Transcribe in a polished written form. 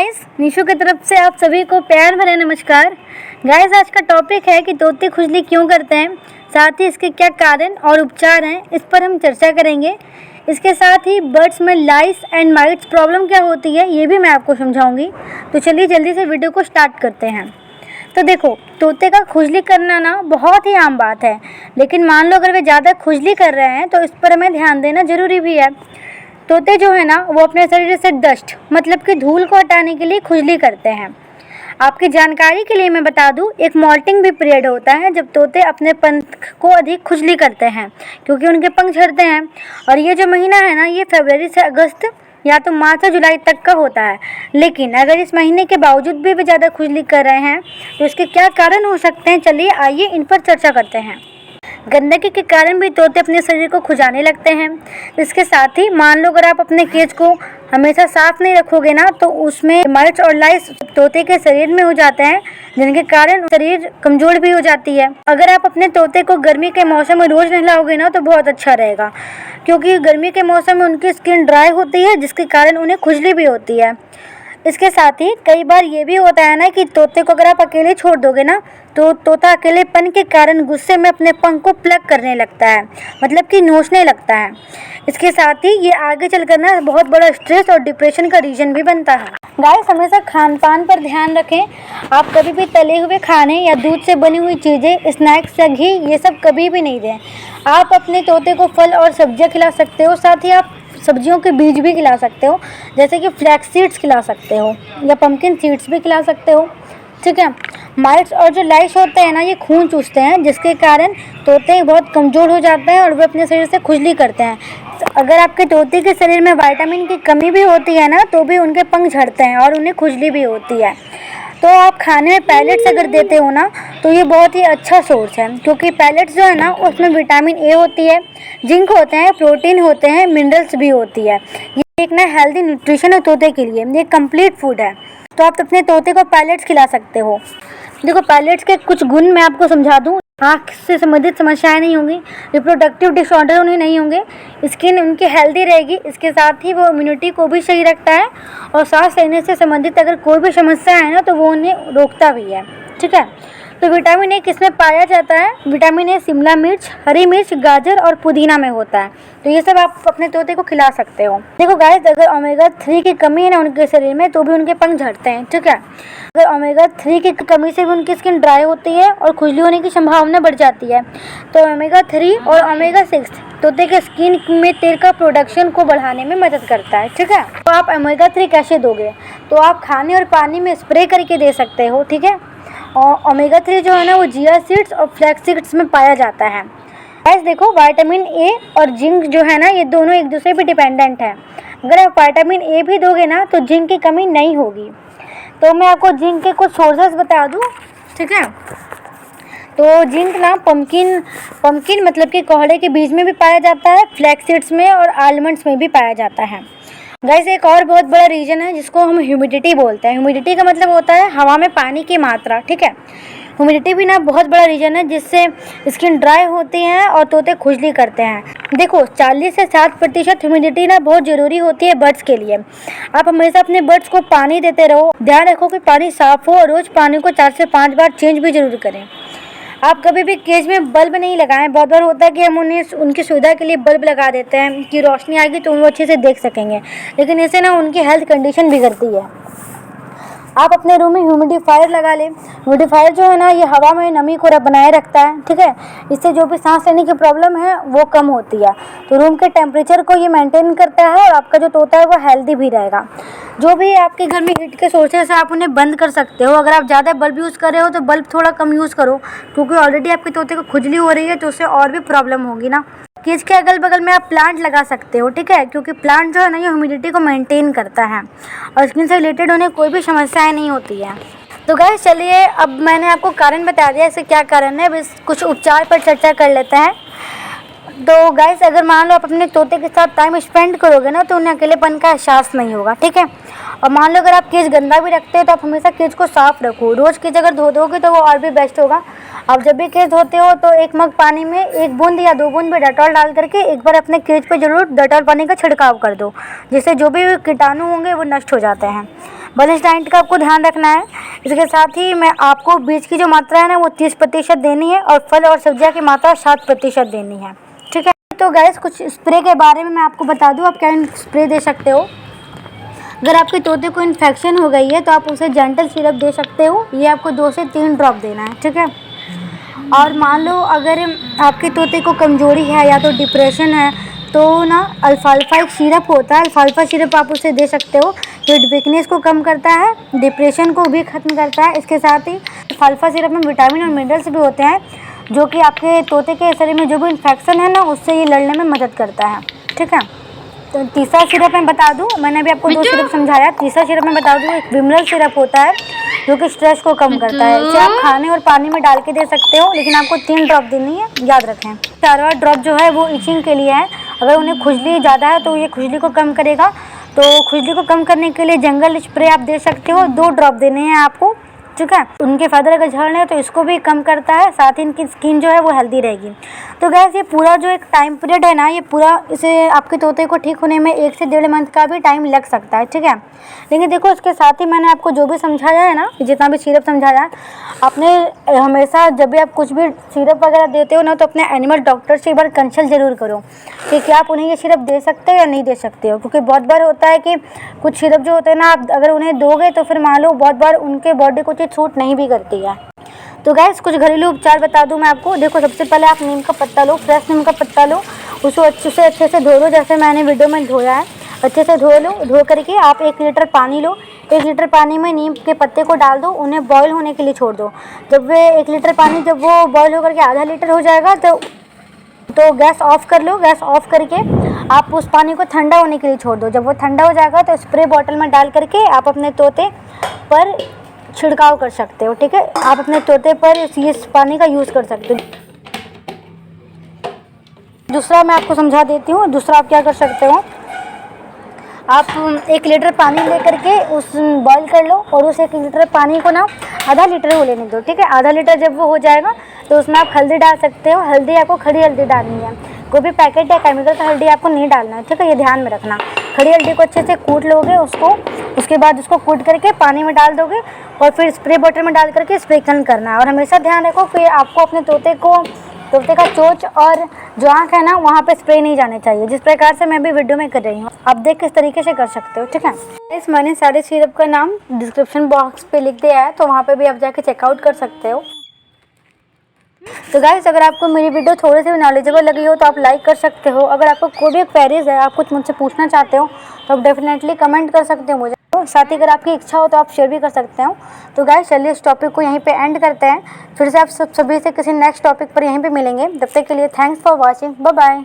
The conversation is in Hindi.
गाइस, निशु की तरफ से आप सभी को प्यार भरा नमस्कार। गाइस, आज का टॉपिक है कि तोते खुजली क्यों करते हैं, साथ ही इसके क्या कारण और उपचार हैं, इस पर हम चर्चा करेंगे। इसके साथ ही बर्ड्स में लाइस एंड माइट्स प्रॉब्लम क्या होती है ये भी मैं आपको समझाऊंगी। तो चलिए जल्दी से वीडियो को स्टार्ट करते हैं। तो देखो, तोते का खुजली करना ना बहुत ही आम बात है, लेकिन मान लो अगर वे ज़्यादा खुजली कर रहे हैं तो इस पर हमें ध्यान देना ज़रूरी भी है। तोते जो है ना वो अपने शरीर से डस्ट मतलब कि धूल को हटाने के लिए खुजली करते हैं। आपकी जानकारी के लिए मैं बता दूं, एक मॉल्टिंग भी पीरियड होता है जब तोते अपने पंख को अधिक खुजली करते हैं क्योंकि उनके पंख झड़ते हैं। और ये जो महीना है ना ये फरवरी से अगस्त या तो मार्च से जुलाई तक का होता है। लेकिन अगर इस महीने के बावजूद भी वे ज़्यादा खुजली कर रहे हैं तो इसके क्या कारण हो सकते हैं, चलिए आइए इन पर चर्चा करते हैं। गंदगी के कारण भी तोते अपने शरीर को खुजाने लगते हैं। इसके साथ ही मान लो अगर आप अपने केज को हमेशा साफ नहीं रखोगे ना तो उसमें माइट्स और लाइस तोते के शरीर में हो जाते हैं, जिनके कारण शरीर कमजोर भी हो जाती है। अगर आप अपने तोते को गर्मी के मौसम में रोज नहलाओगे ना तो बहुत अच्छा रहेगा, क्योंकि गर्मी के मौसम में उनकी स्किन ड्राई होती है जिसके कारण उन्हें खुजली भी होती है। इसके साथ ही कई बार ये भी होता है ना कि तोते को अगर आप अकेले छोड़ दोगे ना तो तोता अकेलेपन के कारण गुस्से में अपने पंख को प्लग करने लगता है, मतलब कि नोचने लगता है। इसके साथ ही ये आगे चलकर ना बहुत बड़ा स्ट्रेस और डिप्रेशन का रीजन भी बनता है। गाइस, हमेशा खान पान पर ध्यान रखें। आप कभी भी तले हुए खाने या दूध से बनी हुई चीज़ें, स्नैक्स या घी ये सब कभी भी नहीं दें। आप अपने तोते को फल और सब्जियाँ खिला सकते हो, साथ ही आप सब्जियों के बीज भी खिला सकते हो, जैसे कि फ्लैक्स सीड्स खिला सकते हो या पम्पकिन सीड्स भी खिला सकते हो। ठीक है। माइट्स और जो लाइस होते हैं ना ये खून चूसते हैं, जिसके कारण तोते बहुत कमज़ोर हो जाते हैं और वे अपने शरीर से खुजली करते हैं। अगर आपके तोते के शरीर में विटामिन की कमी भी होती है ना तो भी उनके पंख झड़ते हैं और उन्हें खुजली भी होती है। तो आप खाने में पैलेट्स अगर देते हो ना तो ये बहुत ही अच्छा सोर्स है, क्योंकि पैलेट्स जो है ना उसमें विटामिन ए होती है, जिंक होते हैं, प्रोटीन होते हैं, मिनरल्स भी होती है। ये एक ना हेल्दी न्यूट्रिशन है तोते के लिए, ये कंप्लीट फूड है। तो आप अपने तोते को पैलेट्स खिला सकते हो। देखो, पैलेट्स के कुछ गुण मैं आपको समझा दूँ। आँख से संबंधित समस्याएं नहीं होंगी, रिप्रोडक्टिव डिसऑर्डर उन्हें नहीं होंगे, स्किन उनकी हेल्दी रहेगी। इसके साथ ही वो इम्यूनिटी को भी सही रखता है और सांस लेने से संबंधित अगर कोई भी समस्या है ना तो वो उन्हें रोकता भी है। ठीक है। तो विटामिन ए किसमें पाया जाता है? विटामिन ए शिमला मिर्च, हरी मिर्च, गाजर और पुदीना में होता है। तो ये सब आप अपने तोते को खिला सकते हो। देखो गाइस, अगर ओमेगा 3 की कमी है ना उनके शरीर में तो भी उनके पंख झड़ते हैं। ठीक है। अगर ओमेगा 3 की कमी से भी उनकी स्किन ड्राई होती है और खुजली होने की संभावना बढ़ जाती है। तो ओमेगा 3 और ओमेगा 6 तोते के स्किन में तेल का प्रोडक्शन को बढ़ाने में मदद करता है। ठीक है। तो आप ओमेगा 3 कैसे दोगे? तो आप खाने और पानी में स्प्रे करके दे सकते हो। ठीक है। और ओमेगा 3 जो है ना वो जिया सीड्स और फ्लैक्स सीड्स में पाया जाता है। गाइस देखो, विटामिन ए और जिंक जो है ना ये दोनों एक दूसरे पे डिपेंडेंट है। अगर आप विटामिन ए भी दोगे ना तो जिंक की कमी नहीं होगी। तो मैं आपको जिंक के कुछ सोर्सेस बता दूं। ठीक है। तो जिंक ना पम्पकिन मतलब कि कोहड़े के बीज में भी पाया जाता है, फ्लैक्स सीड्स में और आलमंड्स में भी पाया जाता है। गाइस, एक और बहुत बड़ा रीजन है जिसको हम ह्यूमिडिटी बोलते हैं। ह्यूमिडिटी का मतलब होता है हवा में पानी की मात्रा। ठीक है। ह्यूमिडिटी भी ना बहुत बड़ा रीजन है जिससे स्किन ड्राई होती है और तोते खुजली करते हैं। देखो, 40 से 60% ह्यूमिडिटी ना बहुत ज़रूरी होती है बर्ड्स के लिए। आप हमेशा अपने बर्ड्स को पानी देते रहो, ध्यान रखो कि पानी साफ़ हो और रोज़ पानी को 4 से 5 बार चेंज भी जरूर करें। आप कभी भी केज में बल्ब नहीं लगाएं। बहुत बार होता है कि हम उन्हें उनकी सुविधा के लिए बल्ब लगा देते हैं कि रोशनी आएगी तो वो अच्छे से देख सकेंगे, लेकिन इससे ना उनकी हेल्थ कंडीशन बिगड़ती है। आप अपने रूम में ह्यूमिडिफायर लगा लें। ह्यूमिडिफायर जो है ना ये हवा में नमी को बनाए रखता है। ठीक है। इससे जो भी सांस लेने की प्रॉब्लम है वो कम होती है। तो रूम के टेम्परेचर को ये मेंटेन करता है और आपका जो तोता है वो हेल्दी भी रहेगा। जो भी आपके घर में हीट के सोर्सेस है आप उन्हें बंद कर सकते हो। अगर आप ज़्यादा बल्ब यूज़ कर रहे हो तो बल्ब थोड़ा कम यूज़ करो, क्योंकि ऑलरेडी आपके तोते को खुजली हो रही है तो उससे और भी प्रॉब्लम होगी ना। केज के अगल बगल में आप प्लांट लगा सकते हो। ठीक है। क्योंकि प्लांट जो है ना ये ह्यूमिडिटी को मेंटेन करता है और स्किन से रिलेटेड उन्हें कोई भी समस्याएं नहीं होती है। तो गाइस चलिए, अब मैंने आपको कारण बता दिया, इससे क्या कारण है, बस कुछ उपचार पर चर्चा कर लेते हैं। तो गाइस, अगर मान लो आप अपने तोते के साथ टाइम स्पेंड करोगे ना तो उन्हें अकेलेपन का एहसास नहीं होगा। ठीक है। और मान लो अगर आप केज गंदा भी रखते हो तो आप हमेशा केज को साफ रखो। रोज़ केज अगर धो दोगे तो वो और भी बेस्ट होगा। आप जब भी केज धोते हो तो 1 मग पानी में 1 बूंद या 2 बूंद भी डेटॉल डाल करके एक बार अपने केज पे जरूर डेटॉल पानी का छिड़काव कर दो, जिससे जो भी कीटाणु होंगे वो नष्ट हो जाते हैं। बैलेंस डाइट का आपको ध्यान रखना है। इसके साथ ही मैं आपको बीज की जो मात्रा है ना वो 30% देनी है और फल और सब्जियां की मात्रा 7% देनी है, ठीक है। तो गैस कुछ स्प्रे के बारे में मैं आपको बता दूं, आप क्या स्प्रे दे सकते हो। अगर आपके तोते को इन्फेक्शन हो गई है तो आप उसे जेंटल सिरप दे सकते हो, ये आपको 2 से 3 ड्रॉप देना है, ठीक है। और मान लो अगर आपके तोते को कमजोरी है या तो डिप्रेशन है तो ना अल्फाल्फा एक सिरप होता है, अल्फाल्फा सिरप आप उसे दे सकते हो। ये वीकनेस को कम करता है, डिप्रेशन को भी ख़त्म करता है। इसके साथ ही अल्फाल्फा सिरप में विटामिन और मिनरल्स भी होते हैं जो कि आपके तोते के शरीर में जो भी इन्फेक्शन है ना उससे ये लड़ने में मदद करता है, ठीक है। तो तीसरा सिरप मैं बता दूं, मैंने अभी आपको 2 सिरप समझाया, तीसरा सिरप मैं बता दूं एक विमरल सिरप होता है जो कि स्ट्रेस को कम करता है। इसे आप खाने और पानी में डाल के दे सकते हो, लेकिन आपको 3 ड्रॉप देनी है, याद रखें। 4वां ड्रॉप जो है वो इचिंग के लिए है। अगर उन्हें खुजली ज़्यादा है तो ये खुजली को कम करेगा, तो खुजली को कम करने के लिए जंगल स्प्रे आप दे सकते हो, 2 ड्रॉप देने हैं आपको, ठीक है। उनके फादर अगर झड़ रहे हैं तो इसको भी कम करता है, साथ ही इनकी स्किन जो है वो हेल्दी रहेगी। तो गैस ये पूरा जो एक टाइम पीरियड है ना, ये पूरा इसे आपके तोते को ठीक होने में 1 से 1.5 मंथ का भी टाइम लग सकता है, ठीक है। लेकिन देखो इसके साथ ही मैंने आपको जो भी समझाया है ना, जितना भी सिरप समझाया है, आपने हमेशा जब भी आप कुछ भी सिरप वगैरह देते हो ना तो अपने एनिमल डॉक्टर से एक बार कंसल्ट ज़रूर करो कि क्या आप उन्हें ये सिरप दे सकते हो या नहीं दे सकते हो। क्योंकि बहुत बार होता है कि कुछ सिरप जो होते हैं ना, आप अगर उन्हें दोगे तो फिर मान लो बहुत बार उनके बॉडी को चीज़ सूट नहीं भी करती है। तो गैस कुछ घरेलू उपचार बता दूं मैं आपको। देखो सबसे पहले आप नीम का पत्ता लो, फ्रेश नीम का पत्ता लो, उसको अच्छे से धो लो, जैसे मैंने वीडियो में धोया है, अच्छे से धो लो। धो करके आप 1 लीटर पानी लो, 1 लीटर पानी में नीम के पत्ते को डाल दो, उन्हें बॉईल होने के लिए छोड़ दो। जब वे 1 लीटर पानी जब वो बॉईल होकर के आधा लीटर हो जाएगा तो गैस ऑफ कर लो। गैस ऑफ करके आप उस पानी को ठंडा होने के लिए छोड़ दो। जब वो ठंडा हो जाएगा तो स्प्रे बॉटल में डाल करके आप अपने तोते पर छिड़काव कर सकते हो, ठीक है। आप अपने तोते पर इस पानी का यूज़ कर सकते हो। दूसरा मैं आपको समझा देती हूँ। दूसरा आप क्या कर सकते हो, आप 1 लीटर पानी लेकर के उस बॉईल कर लो और उस 1 लीटर पानी को ना आधा लीटर हो लेने दो, ठीक है। आधा लीटर जब वो हो जाएगा तो उसमें आप हल्दी डाल सकते हो। हल्दी आपको खड़ी हल्दी डालनी है, कोई भी पैकेट या केमिकल का हल्दी आपको नहीं डालना है, ठीक है। ये ध्यान में रखना। खड़ी हल्दी को अच्छे से कूट लोगे उसके बाद उसको कूट करके पानी में डाल दोगे और फिर स्प्रे बॉटल में डाल करके स्प्रे करना है। और हमेशा ध्यान रखो कि आपको अपने तोते का चोंच और जो आँख है ना वहाँ पे स्प्रे नहीं जाने चाहिए, जिस प्रकार से मैं भी वीडियो में कर रही हूँ। आप देख किस तरीके से कर सकते हो, ठीक है। इस मैंने सारे सिरप का नाम डिस्क्रिप्शन बॉक्स पे लिख दिया है, तो वहाँ पे भी आप जाके चेकआउट कर सकते हो। तो गाइस अगर आपको मेरी वीडियो थोड़ी सी भी नॉलेजेबल लगी हो तो आप लाइक कर सकते हो। अगर आपको कोई भी क्वेरीज है, आप कुछ मुझसे पूछना चाहते हो तो आप डेफिनेटली कमेंट कर सकते हो मुझे। साथ ही अगर आपकी इच्छा हो तो आप शेयर भी कर सकते हो। तो गाइस चलिए इस टॉपिक को यहीं पे एंड करते हैं, फिर से आप सभी से किसी नेक्स्ट टॉपिक पर यहीं पे मिलेंगे। तब तक के लिए thanks for watching, bye bye.